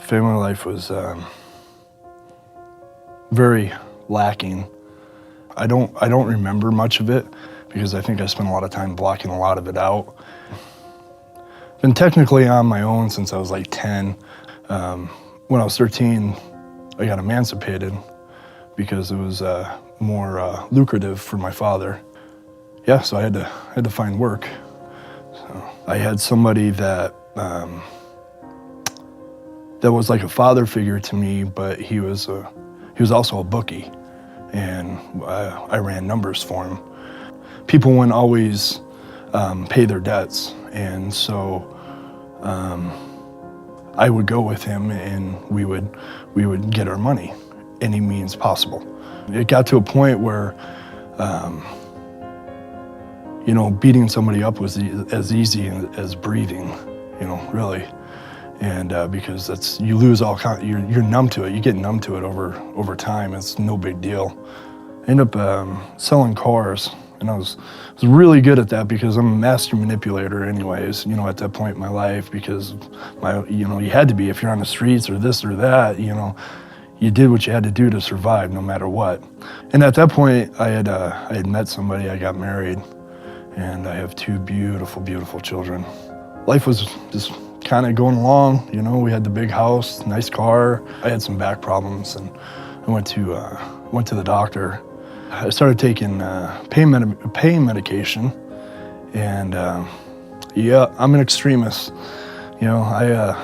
Family life was very lacking. I don't remember much of it because I think I spent a lot of time blocking a lot of it out. Been technically on my own since I was like 10. When I was 13, I got emancipated because it was more lucrative for my father. Yeah, so I had to find work. So I had somebody that was like a father figure to me, but he was also a bookie, and I ran numbers for him. People wouldn't always pay their debts, and so I would go with him, and we would get our money any means possible. It got to a point where beating somebody up was as easy as breathing, really. And because you lose you're numb to it. You get numb to it over time. It's no big deal. I ended up selling cars, and I was really good at that because I'm a master manipulator anyways, at that point in my life, because you had to be. If you're on the streets or this or that, you did what you had to do to survive no matter what. And at that point, I had met somebody, I got married, and I have two beautiful, beautiful children. Life was just kind of going along, we had the big house, nice car. I had some back problems, and I went to the doctor. I started taking pain medication, and I'm an extremist. I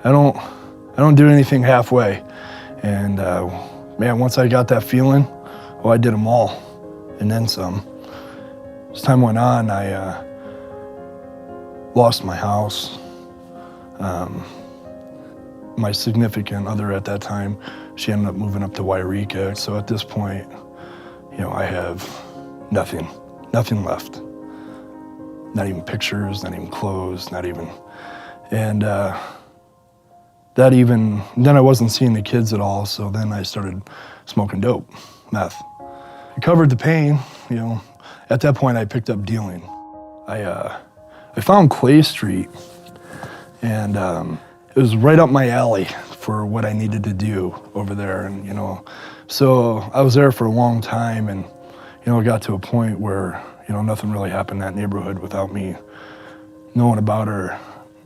don't do anything halfway. And man, once I got that feeling, I did them all, and then some. As time went on, I lost my house. My significant other at that time, she ended up moving up to Wairika. So at this point, I have nothing left. Not even pictures, not even clothes, not even. And then I wasn't seeing the kids at all, so then I started smoking dope, meth. It covered the pain, At that point, I picked up dealing. I found Clay Street, and it was right up my alley for what I needed to do over there, and so I was there for a long time, and it got to a point where nothing really happened in that neighborhood without me knowing about or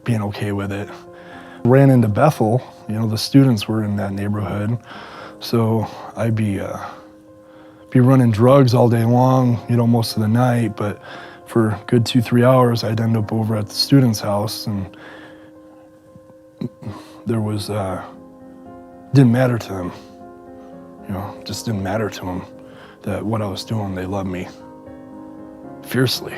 being okay with it. Ran into Bethel, the students were in that neighborhood, so I'd be running drugs all day long, most of the night, but for a good 2-3 hours, I'd end up over at the student's house, and there was, didn't matter to them, just didn't matter to them that what I was doing. They loved me fiercely,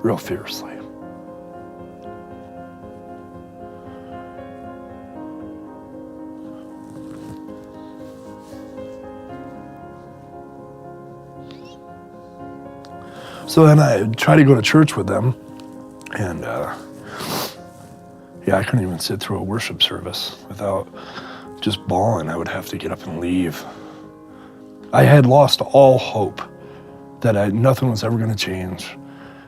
real fiercely. So then I tried to go to church with them, and I couldn't even sit through a worship service without just bawling. I would have to get up and leave. I had lost all hope that nothing was ever going to change,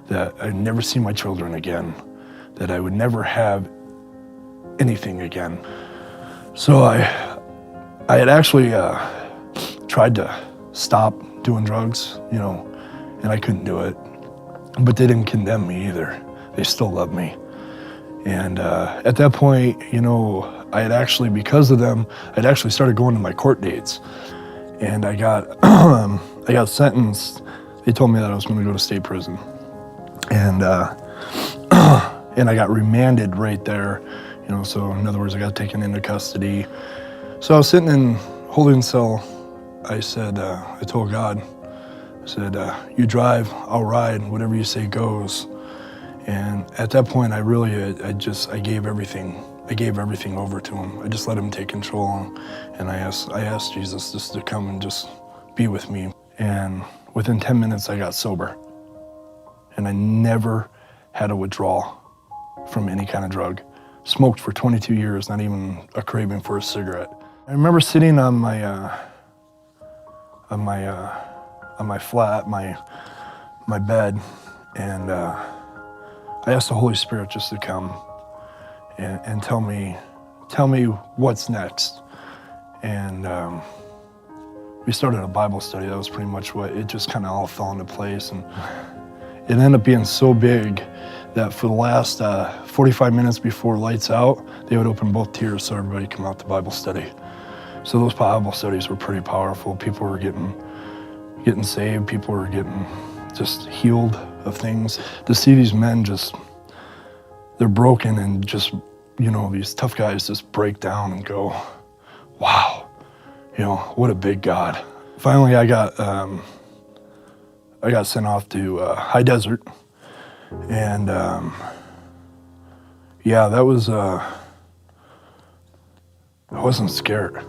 that I'd never see my children again, that I would never have anything again. So I had actually tried to stop doing drugs, and I couldn't do it. But they didn't condemn me either. They still loved me. And at that point, I had actually, because of them, I'd actually started going to my court dates. And I got I got sentenced. They told me that I was going to go to state prison. And and I got remanded right there. So in other words, I got taken into custody. So I was sitting in holding cell. I said, I told God, I said, you drive, I'll ride, whatever you say goes. And at that point, I gave everything. I gave everything over to him. I just let him take control. And I asked Jesus just to come and just be with me. And within 10 minutes, I got sober. And I never had a withdrawal from any kind of drug. Smoked for 22 years, not even a craving for a cigarette. I remember sitting on my flat, my bed, And I asked the Holy Spirit just to come and tell me what's next. And we started a Bible study. That was pretty much what, it just kind of all fell into place. And it ended up being so big that for the last 45 minutes before lights out, they would open both tiers so everybody could come out to Bible study. So those Bible studies were pretty powerful. People were getting saved. People were getting just healed of things. To see these men they're broken, and just, these tough guys just break down and go, wow, what a big God. Finally, I got sent off to high desert, and that was, I wasn't scared.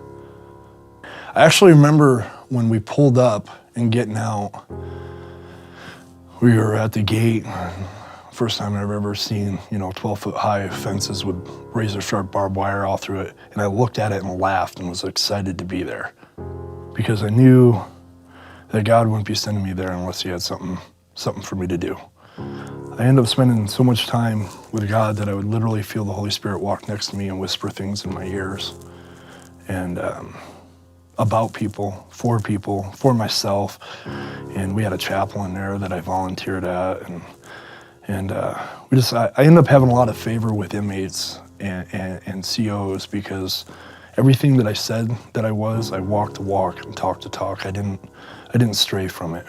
I actually remember when we pulled up and getting out, we were at the gate. First time I've ever seen, 12-foot high fences with razor sharp barbed wire all through it. And I looked at it and laughed and was excited to be there, because I knew that God wouldn't be sending me there unless he had something for me to do. I ended up spending so much time with God that I would literally feel the Holy Spirit walk next to me and whisper things in my ears. And about people, for myself. And we had a chapel in there that I volunteered at. And I ended up having a lot of favor with inmates and COs, because everything that I said that I walked the walk and talked the talk. I didn't stray from it.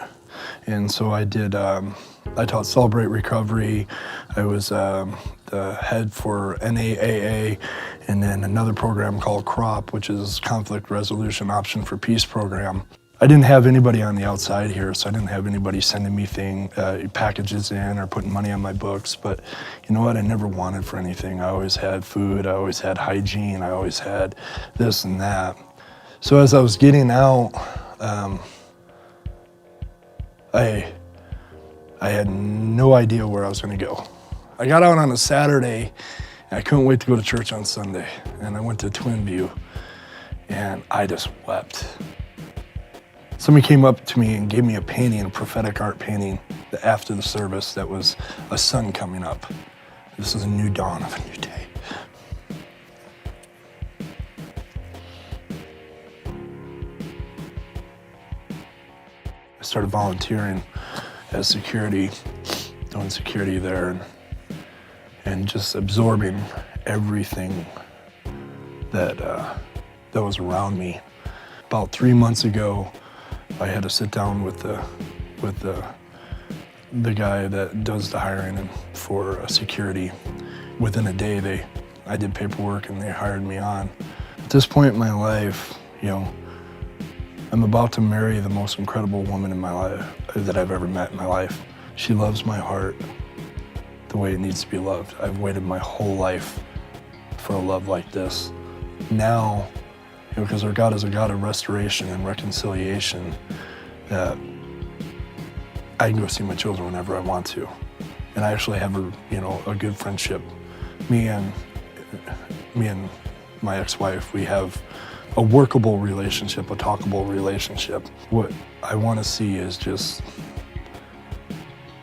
And so I taught Celebrate Recovery. I was the head for NAAA, and then another program called CROP, which is Conflict Resolution Option for Peace program. I didn't have anybody on the outside here, so I didn't have anybody sending me packages in or putting money on my books. But you know what? I never wanted for anything. I always had food. I always had hygiene. I always had this and that. So as I was getting out, I had no idea where I was going to go. I got out on a Saturday, and I couldn't wait to go to church on Sunday. And I went to Twin View, and I just wept. Somebody came up to me and gave me a painting, a prophetic art painting, after the service that was a sun coming up. This is a new dawn of a new day. I started volunteering as security, doing security there, and just absorbing everything that was around me. About 3 months ago, I had to sit down with the guy that does the hiring for security. Within a day, I did paperwork and they hired me on. At this point in my life, I'm about to marry the most incredible woman in my life that I've ever met in my life. She loves my heart the way it needs to be loved. I've waited my whole life for a love like this. Now, because our God is a God of restoration and reconciliation, that I can go see my children whenever I want to. And I actually have a good friendship. Me and my ex-wife, we have a workable relationship, a talkable relationship. What I want to see is just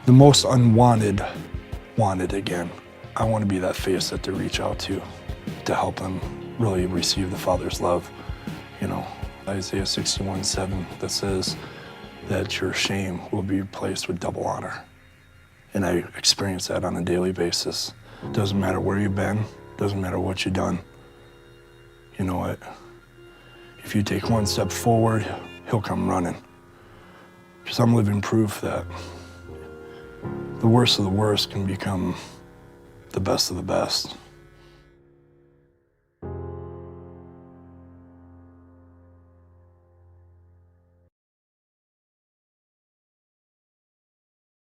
the most unwanted wanted again. I want to be that face that they reach out to help them really receive the Father's love. Isaiah 61:7 that says that your shame will be replaced with double honor. And I experience that on a daily basis. Doesn't matter where you've been, doesn't matter what you've done. You know what? If you take one step forward, he'll come running. Because I'm living proof that the worst of the worst can become the best of the best.